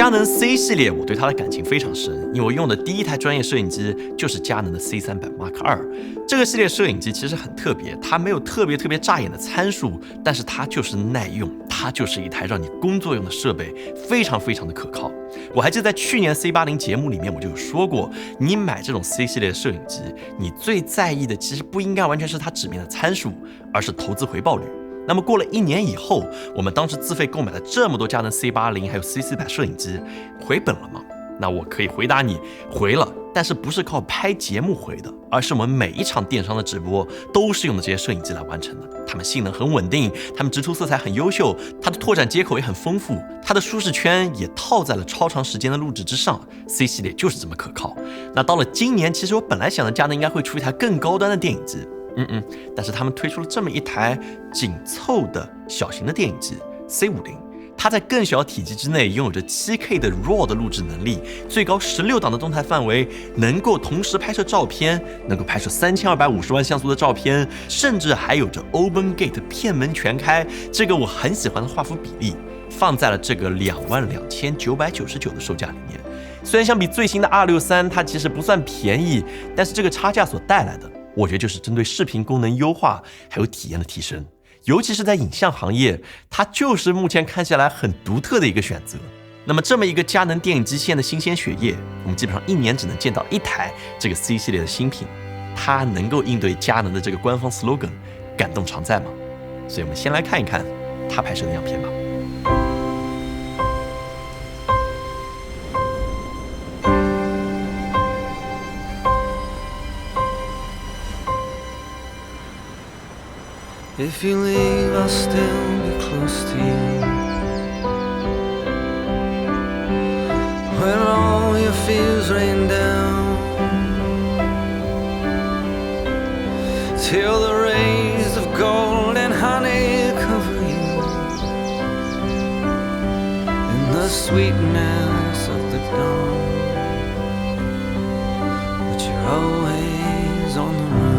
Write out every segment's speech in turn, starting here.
佳能 C 系列，我对它的感情非常深，因为我用的第一台专業攝影机就是佳能的 C300 Mark II。这个系列攝影機其實很特別，它沒有特別扎眼的參數，但是它就是耐用，它就是一台讓你工作用的設備，非常的可靠。我還記得在去年 C80 節目裡面我就有說過，你買這種 C 系列的攝影機，你最在意的其實不應該完全是它紙面的參數，而是投資回報率。那麼過了1年以後，我們當時自費購買了這麼多佳能 C80還有 C400 攝影機，回本了嗎？那我可以回答你，回了，但是不是靠拍節目回的，而是我們每一場電商的直播都是用的這些攝影機來完成的。它們性能很穩定，它們直出色彩很優秀，它的拓展接口也很豐富，它的舒適圈也套在了超長時間的錄製之上。C 系列就是這麼可靠。那到了今年，其實我本來想的佳能應該會出一台更高端的電影機。但是他們推出了這麼一台緊湊的小型的電影機 C50， 它在更小體積之內擁有着 7K 的 RAW 的錄製能力，最高16檔的動態範圍，能夠同時拍攝照片，能夠拍攝3250萬像素的照片，甚至還有着 Open Gate 片門全開，這個我很喜歡的畫幅比例，放在了這個22,999的售價裡面。雖然相比最新的 R63，它其實不算便宜，但是這個差價所帶來的，我覺得就是針對視頻功能優化還有體驗的提升，尤其是在影像行業，它就是目前看下來很獨特的一個選擇。那麼這麼一個佳能電影機線的新鮮血液，我們基本上1年只能見到1台這個 C 系列的新品，它能夠應對佳能的這個官方 slogan 感動常在嗎？所以我們先來看一看它拍攝的樣片吧。If you leave, I'll still be close to you. When all your fears rain down, till the rays of gold and honey cover you, in the sweetness of the dawn, but you're always on the run.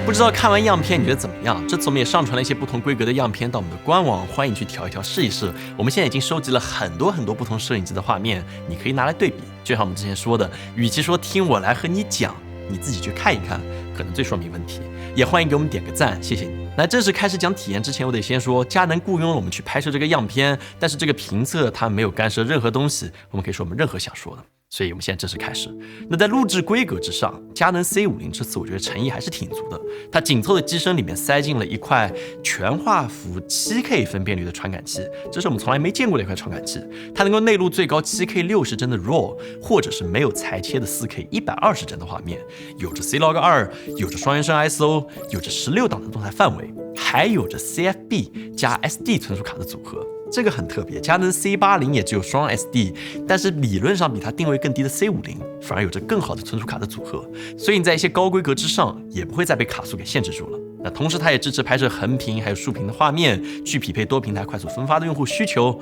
不知道看完樣片你覺得怎麼樣？這次我們也上傳了一些不同規格的樣片到我們的官網，歡迎去調一調試一試。我們現在已經收集了很多不同攝影機的畫面，你可以拿來對比。就像我們之前說的，與其說聽我來和你講，你自己去看一看，可能最說明問題。也歡迎給我們點個讚，謝謝你。那正式開始講體驗之前，我得先說，佳能僱傭了我們去拍攝這個樣片，但是這個評測它沒有干涉任何東西，我們可以說我們任何想說的。所以我們現在正式開始。那在錄製規格之上，佳能 C50這次我覺得誠意還是挺足的。它緊湊的機身裡面塞進了一塊全畫幅 7K 分辨率的傳感器，這是我們從來沒見過的一塊傳感器。它能夠內錄最高 7K 60幀的 RAW， 或者是沒有裁切的 4K 120幀的畫面，有着 C-Log2， 有着雙原生 ISO， 有着16檔的動態範圍，還有着 CFB 加 SD 存儲卡的組合。這個很特別，佳能 C80 也只有雙 SD， 但是理論上比它定位更低的 C50 反而有着更好的存儲卡的組合，所以你在一些高規格之上也不會再被卡數給限制住了。那同時它也支持拍攝橫屏還有豎屏的畫面，去匹配多平台快速分發的用戶需求。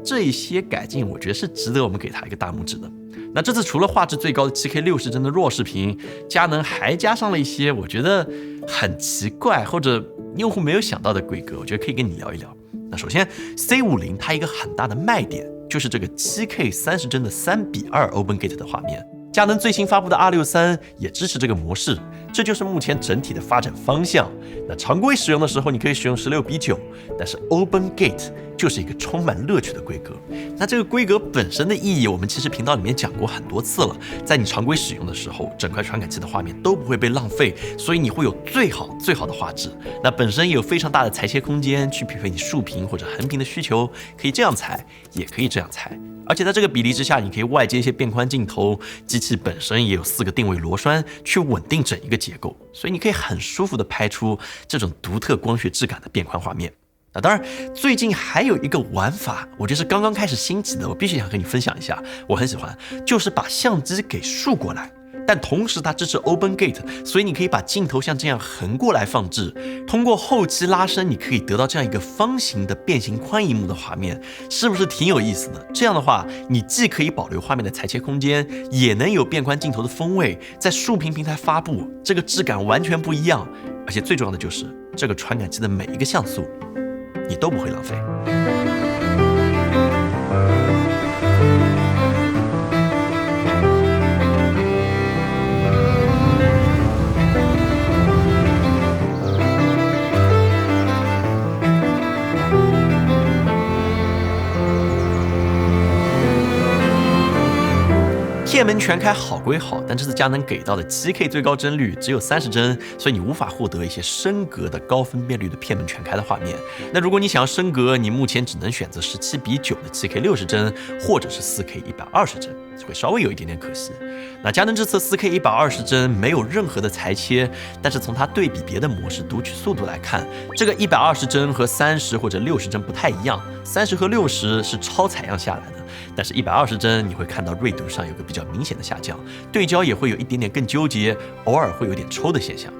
這一些改進我覺得是值得我們給它一個大拇指的。那這次除了畫質最高的 7K 60幀的 RAW 視頻，佳能還加上了一些我覺得很奇怪或者用戶沒有想到的規格，我覺得可以跟你聊一聊。那首先 C50 它一個很大的賣點就是這個 7K 30幀的3:2 Open Gate 的畫面。佳能最新發布的 R63 也支持這個模式，這就是目前整體的發展方向。那常規使用的時候你可以使用16:9，但是 Open Gate 就是一個充滿樂趣的規格。那這個規格本身的意義，我們其實頻道裡面講過很多次了。在你常規使用的時候，整塊傳感器的畫面都不會被浪費，所以你會有最好的畫質。那本身也有非常大的裁切空間，去匹配你豎屏或者橫屏的需求，可以這樣裁，也可以這樣裁。而且在這個比例之下，你可以外接一些變寬鏡頭，機器本身也有4個定位螺栓去穩定整一個結構，所以你可以很舒服的拍出這種獨特光學質感的變寬畫面。那當然，最近還有一個玩法，我覺得是剛剛開始興起的，我必須想跟你分享一下，我很喜歡，就是把相機給豎過來。但同時它支持 Open Gate， 所以你可以把鏡頭像這樣橫過來放置，通過後期拉伸，你可以得到這樣一個方形的變形寬螢幕的畫面，是不是挺有意思的？這樣的話，你既可以保留畫面的裁切空間，也能有變寬鏡頭的風味，在豎屏平台發布，這個質感完全不一樣。而且最重要的就是這個傳感器的每一個像素，你都不會浪費。片门全開好歸好，但這次佳能給到的 7K 最高幀率只有30幀，所以你無法獲得一些升格的高分辨率的片門全開的畫面。那如果你想要升格，你目前只能選擇17:9的 7K 60幀，或者是 4K 120幀，會稍微有一點點可惜。那佳能這次 4K 120幀沒有任何的裁切，但是從它對比別的模式讀取速度來看，這個120幀和30或者60幀不太一樣，30和60是超採樣下來的。但是120幀你會看到銳度上有個比較明顯的下降，對焦也會有一點點更糾結，偶爾會有點抽的現象。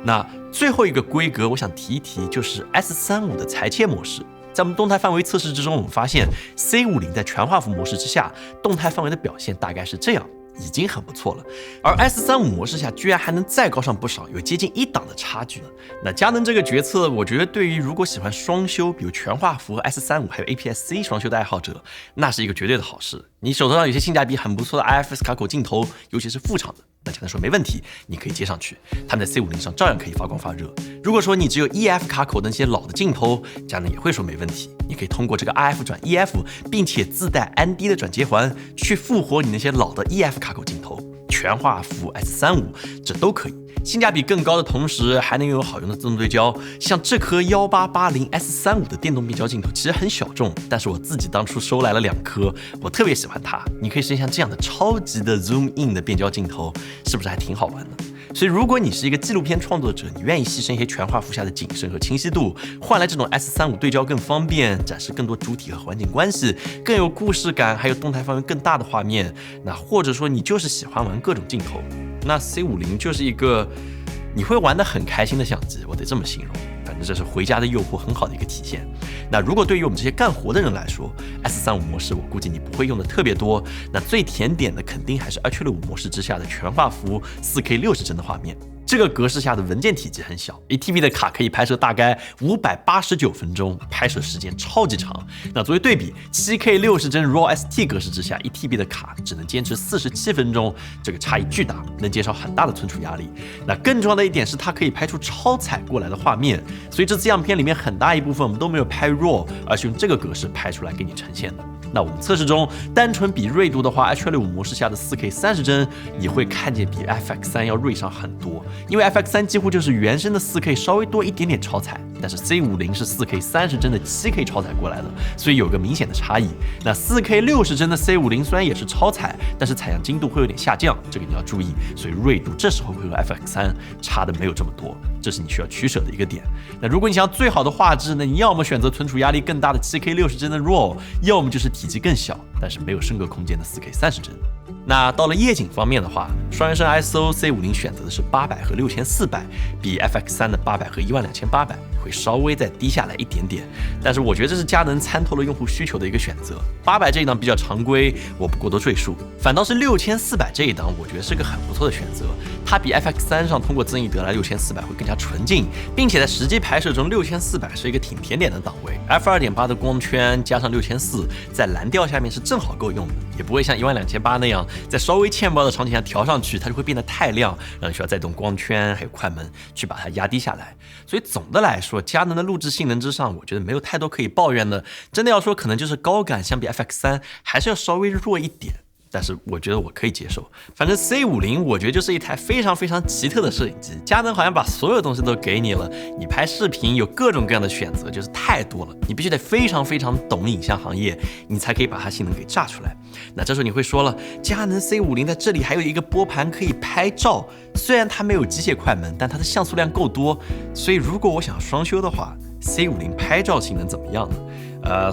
那最後一個規格我想提一提，就是 S35的裁切模式。在我們動態範圍測試之中，我們發現 C50 在全畫幅模式之下，動態範圍的表現大概是這樣，已經很不錯了。而 S35 模式下居然還能再高上不少，有接近1檔的差距呢。那佳能這個決策，我覺得對於如果喜歡雙修，比如全畫幅和 S35 還有 APS-C 雙修的愛好者，那是一個絕對的好事。你手頭上有些性價比很不錯的 IFS 卡口鏡頭，尤其是副廠的，那佳能說沒問題，你可以接上去，它們在 C50 上照樣可以發光發熱。如果說你只有 EF 卡口的那些老的鏡頭，佳能也會說沒問題，你可以通過這個 RF 轉 EF， 並且自帶 ND 的轉接環，去復活你那些老的 EF 卡口鏡頭，全畫幅 S35 這都可以。性價比更高的同時，還能擁有好用的自動對焦。像這顆1880 S35 的電動變焦鏡頭其實很小眾，但是我自己當初收來了2顆，我特別喜歡它。你可以實現像這樣的超級的 zoom in 的变焦鏡頭，是不是還挺好玩的？所以如果你是一個紀錄片創作者，你願意犧牲一些全畫幅下的景深和清晰度，換來這種 S35 對焦更方便，展示更多主體和環境關係，更有故事感，還有動態範圍更大的畫面，那或者說你就是喜歡玩各種鏡頭，那 C50 就是一個你會玩得很開心的相機，我得這麼形容。反正這是回家的誘惑很好的一個體現。那如果對於我們這些幹活的人來說， S35 模式我估計你不會用的特別多，那最甜點的肯定還是2.65模式之下的全畫幅 4K 60幀的畫面。這個格式下的文件體積很小，1TB 的卡可以拍攝大概589分鐘，拍攝時間超級長。那作為對比，7K 60幀 RAW ST 格式之下，1TB 的卡只能堅持47分鐘，這個差異巨大，能減少很大的存儲壓力。那更重要的一點是，它可以拍出超采過來的畫面，所以這次樣片裡面很大一部分我們都沒有拍 RAW， 而是用這個格式拍出來給你呈現的。那我們測試中單純比銳度的話，H.265 模式下的 4K 30幀，你會看見比 FX3 要銳上很多，因為 FX3 幾乎就是原生的 4K 稍微多一點點超采，但是 C50 是 4K 30幀的 7K 超采過來的，所以有個明顯的差異。那 4K 60幀的 C50 雖然也是超采，但是採樣精度會有點下降，這個你要注意，所以銳度這時候會和 FX3 差的沒有這麼多，這是你需要取捨的一個點。那如果你想要最好的畫質，那你要麼選擇存儲壓力更大的 7K 60幀的 RAW， 要麼就是體積更小但是沒有升格空間的 4K 30幀。那到了夜景方面的話，双原生 ISO C50 選擇的是800和6400，比 FX3 的800和12800會稍微再低下來一點點，但是我覺得這是佳能參透了用戶需求的一個選擇。800這一檔比較常規，我不過多贅述，反倒是6400這一檔，我覺得是個很不錯的選擇。它比 FX3 上通過增益得來6400會更加純淨，並且在實際拍攝中6400是一個挺甜點的檔位 ，f2.8 的光圈加上6400，在藍調下面是正好夠用的，也不會像12800那樣在稍微欠曝的場景下調上去，它就會變得太亮，讓你需要再動光圈還有快門去把它壓低下來。所以總的來說，佳能的錄製性能之上，我覺得沒有太多可以抱怨的。真的要說，可能就是高感相比 FX3還是要稍微弱一點。但是我覺得我可以接受，反正 C50我覺得就是一台非常非常奇特的攝影機，佳能好像把所有東西都給你了，你拍視頻有各種各樣的選擇，就是太多了，你必須得非常非常懂影像行業，你才可以把它性能給炸出来。那這時候你會說了，佳能 C50在這裡還有一個撥盤可以拍照，雖然它沒有機械快門，但它的像素量夠多，所以如果我想要雙修的話， C50拍照性能怎麼樣呢？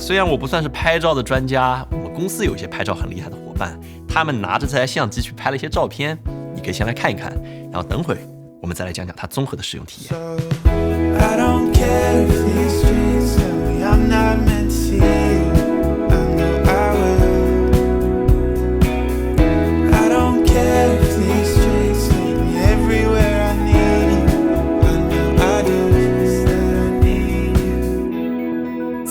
雖然我不算是拍照的專家，我們公司有一些拍照很厲害的伙伴，他們拿着这台相機去拍了一些照片，你可以先來看一看，然後等會我們再來講講它綜合的使用體驗。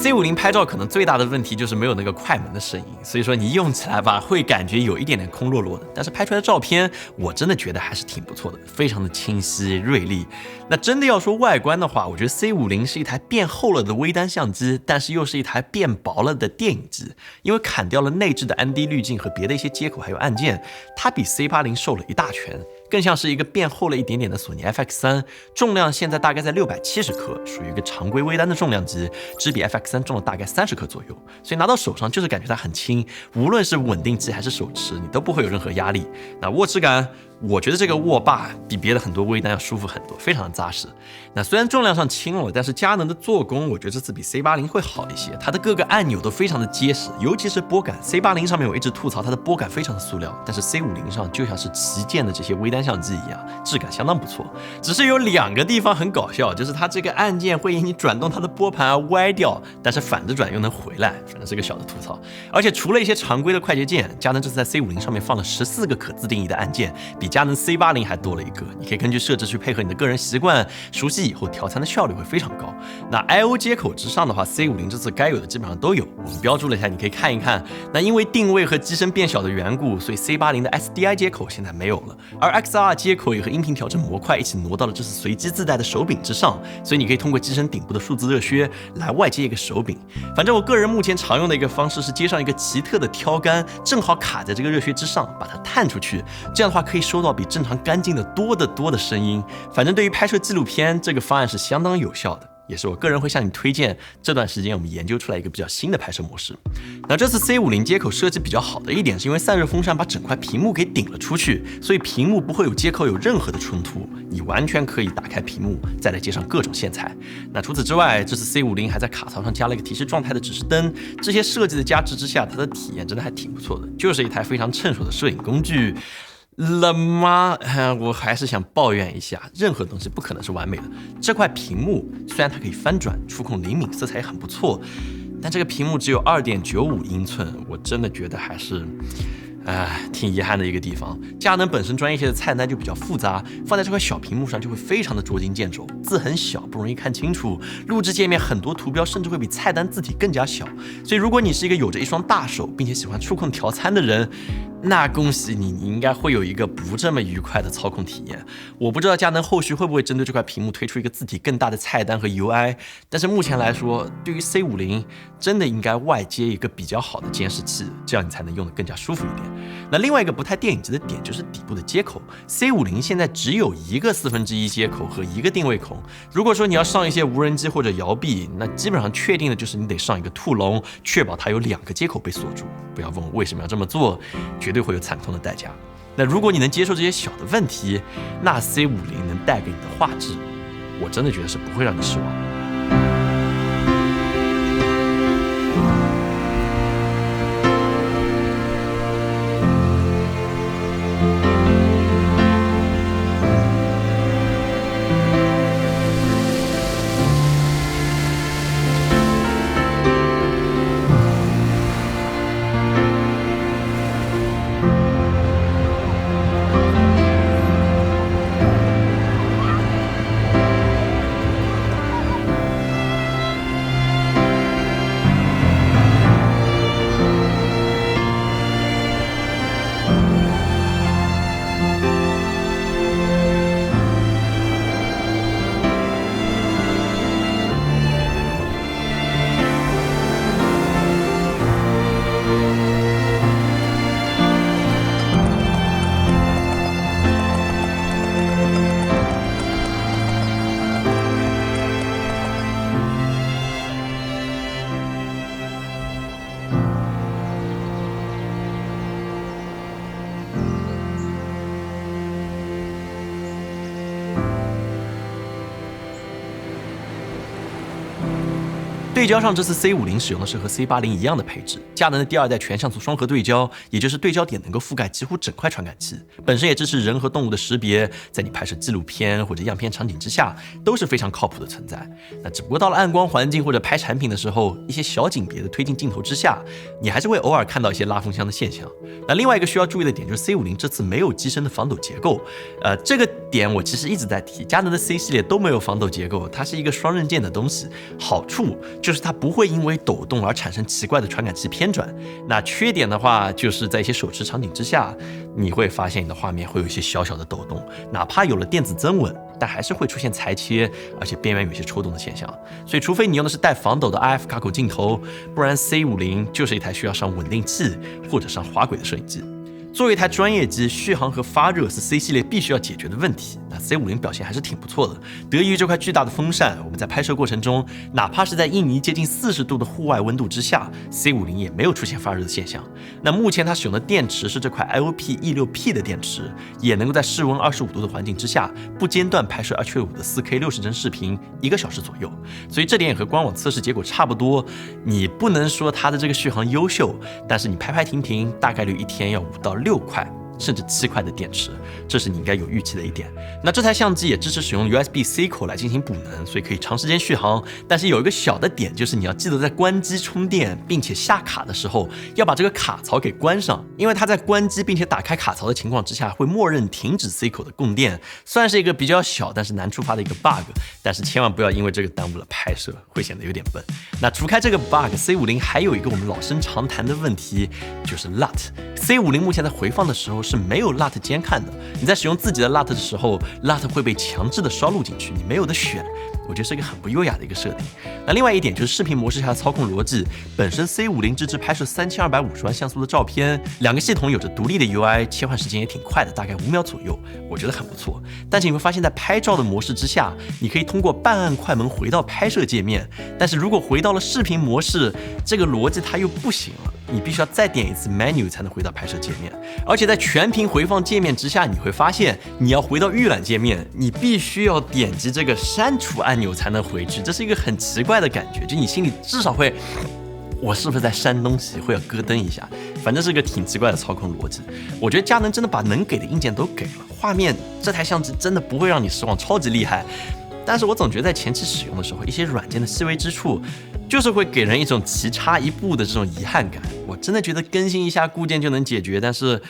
C50拍照可能最大的問題就是沒有那個快門的聲音，所以說你用起來吧會感覺有一點點空落落的，但是拍出來的照片我真的覺得還是挺不錯的，非常的清晰銳利。那真的要說外觀的話，我覺得 C50是一台變厚了的微單相機，但是又是一台變薄了的電影機，因為砍掉了內置的安迪濾鏡和別的一些接口還有按鍵，它比 C80瘦了一大圈，更像是一個變厚了一點點的索尼 FX3， 重量現在大概在670克，屬於一個常規微單的重量級，只比 FX3 重了大概30克左右，所以拿到手上就是感覺它很輕，無論是穩定機還是手持，你都不会有任何壓力。那握持感，我覺得這個握把比別的很多微單要舒服很多，非常的扎實。那雖然重量上輕了，但是佳能的做工，我覺得這次比 C80會好一些。它的各個按鈕都非常的結實，尤其是撥桿。C80上面我一直吐槽它的撥桿非常的塑料，但是 C50上就像是旗艦的這些微單相機一樣，質感相當不錯。只是有兩個地方很搞笑，就是它這個按鍵會因你轉動它的撥盤而歪掉，但是反着轉又能回來，反正是個小的吐槽。而且除了一些常規的快捷鍵，佳能這次在 C50上面放了14個可自定義的按鍵，比佳能 C80還多了一個，你可以根據設置去配合你的個人習慣，熟悉以後調參的效率會非常高。那 I/O 接口之上的話 ，C50這次該有的基本上都有，我們標注了一下，你可以看一看。那因為定位和機身變小的緣故，所以 C80的 SDI 接口現在沒有了，而 XLR 接口也和音頻調整模塊一起挪到了這次隨機自帶的手柄之上，所以你可以通過機身頂部的數字熱靴來外接一個手柄。反正我個人目前常用的一個方式是接上一個奇特的挑桿，正好卡在這個熱靴之上，把它探出去，這樣的話可以收到比正常乾淨的多得多的聲音。反正對於拍攝紀錄片，這個方案是相當有效的，也是我個人會向你推薦。這段時間我們研究出來一個比較新的拍攝模式。那這次 C50 接口設計比較好的一點，是因為散熱風扇把整塊屏幕給頂了出去，所以屏幕不會有接口有任何的衝突，你完全可以打開屏幕，再來接上各種線材。那除此之外，這次 C50 還在卡槽上加了一個提示狀態的指示燈，這些設計的加持之下，它的體驗真的還挺不錯的，就是一台非常趁手的攝影工具。了嗎？我還是想抱怨一下，任何東西不可能是完美的。這塊屏幕雖然它可以翻轉，觸控靈敏，色彩也很不錯，但這個屏幕只有2.95英寸，我真的覺得還是挺遺憾的一個地方。佳能本身專業系的菜單就比較複雜，放在這塊小屏幕上就會非常的捉襟見肘，字很小，不容易看清楚。錄製界面很多圖標甚至會比菜單字體更加小，所以如果你是一個有着一雙大手，並且喜歡觸控調參的人，那恭喜你，你應該會有一個不這麼愉快的操控體驗。我不知道佳能後續會不會針對這塊屏幕推出一個字體更大的菜單和 UI， 但是目前來說，對於 C50 真的應該外接一個比較好的監視器，這樣你才能用得更加舒服一點。那另外一個不太電影級的點就是底部的接口 ，C50 現在只有一個1/4接口和一個定位孔。如果說你要上一些無人機或者搖臂，那基本上確定的就是你得上一個兔籠，確保它有2個接口被鎖住。不要問我為什麼要這麼做，絕對會有慘痛的代價。那如果你能接受這些小的問題，那 C50 能帶給你的畫質，我真的覺得是不會讓你失望。对焦上，這次 C50 使用的是和 C80 一樣的配置，佳能的第2代全像素雙核对焦，也就是对焦點能夠覆蓋幾乎整塊傳感器，本身也支持人和動物的識別，在你拍攝紀錄片或者樣片場景之下都是非常靠譜的存在。那只不過到了暗光環境或者拍產品的時候，一些小景別的推進鏡頭之下，你還是會偶爾看到一些拉風箱的現象。那另外一個需要注意的點就是 C50 這次沒有機身的防抖結構，這個點我其實一直在提，佳能的 C 系列都沒有防抖結構，它是一個雙刃劍的東西，好處就是它不會因為抖動而產生奇怪的傳感器偏轉，那缺點的話就是在一些手持場景之下，你會發現你的畫面會有一些小小的抖動，哪怕有了電子增穩，但還是會出现裁切，而且邊緣有些抽动的現象。所以除非你用的是带防抖的 RF 卡口鏡頭，不然 C50 就是一台需要上穩定器或者上滑軌的攝影機。作為一台專業機，續航和發熱是 C 系列必須要解決的問題。那 C50 表現還是挺不錯的，得益於這塊巨大的風扇，我們在拍攝過程中，哪怕是在印尼接近40度的戶外溫度之下 ，C50 也沒有出現發熱的現象。那目前它使用的電池是這塊 IOP E6P 的電池，也能夠在室溫25度的環境之下，不間斷拍攝2.5的 4K 60幀視頻1個小時左右。所以這點也和官網測試結果差不多。你不能說它的這個續航優秀，但是你拍拍停停，大概率一天要5到6塊甚至7塊的電池，這是你應該有預期的一點。那這台相機也支持使用 USB-C 口來進行補能，所以可以長時間續航。但是有一個小的點，就是你要記得在關機充電並且下卡的時候，要把這個卡槽給關上，因為它在關機並且打開卡槽的情況之下，會默認停止 C 口的供電。算是一個比較小但是難觸發的一個 bug， 但是千萬不要因為這個耽誤了拍攝，會顯得有點笨。那除開這個 bug，C50 還有一個我們老生常談的問題，就是 LUT。C50 目前在回放的時候是沒有 LUT 監看的，你在使用自己的 LUT 的時候 ，LUT 會被強制的燒錄進去，你沒有的選。我覺得是一個很不優雅的一個設定。那另外一點就是視頻模式下的操控邏輯，本身 C50 支持拍攝3250萬像素的照片，2個系統有着獨立的 UI， 切換時間也挺快的，大概5秒左右，我覺得很不錯。但是你會發現在拍照的模式之下，你可以通過半按快門回到拍攝界面，但是如果回到了視頻模式，這個邏輯它又不行了，你必須要再點一次 menu 才能回到拍攝界面。而且在全屏回放界面之下，你會發現你要回到預覽界面，你必須要點擊這個刪除按鈕才能回去，這是一個很奇怪的感覺，就你心裡至少會，我是不是在刪東西，會要咯噔一下，反正是個挺奇怪的操控邏輯。我覺得佳能真的把能給的硬件都給了，畫面這台相机真的不會讓你失望，超級厲害。但是我總覺得在前期使用的時候，一些軟件的細微之處，就是會給人一種棋差一步的這種遺憾感。我真的覺得更新一下固件就能解決，但是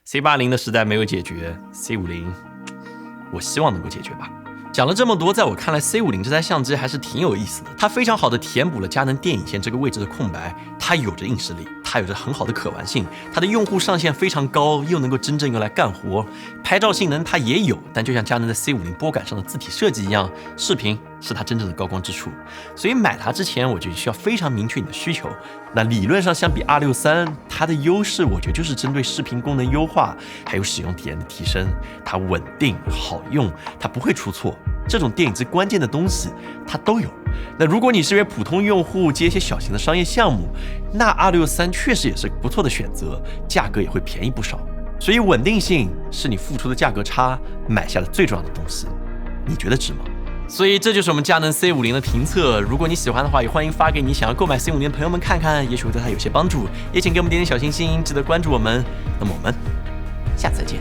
C80 的時代沒有解決 ，C50 我希望能夠解決吧。講了這麼多，在我看來 C50 這台相機還是挺有意思的，它非常好的填補了佳能電影線這個位置的空白，它有着硬實力，它有着很好的可玩性，它的用戶上限非常高，又能夠真正用來幹活。拍照性能它也有，但就像佳能的 C50 拨桿上的字體設計一樣，視頻是它真正的高光之處。所以買它之前，我就需要非常明確你的需求。那理論上相比 R63， 它的優勢我覺得就是針對視頻功能優化，還有使用體驗的提升。它穩定好用，它不會出錯，這種電影機關鍵的東西它都有。那如果你是一位普通用戶，接一些小型的商業項目，那 R63 確實也是不錯的選擇，價格也會便宜不少。所以穩定性是你付出的價格差買下的最重要的東西，你覺得值嗎？所以這就是我們佳能 C50 的評測。如果你喜歡的話，也歡迎發給你想要購買 C50 的朋友們看看，也許會對他有些幫助。也請給我們點點小心心，記得關注我們。那麼我們下次再見。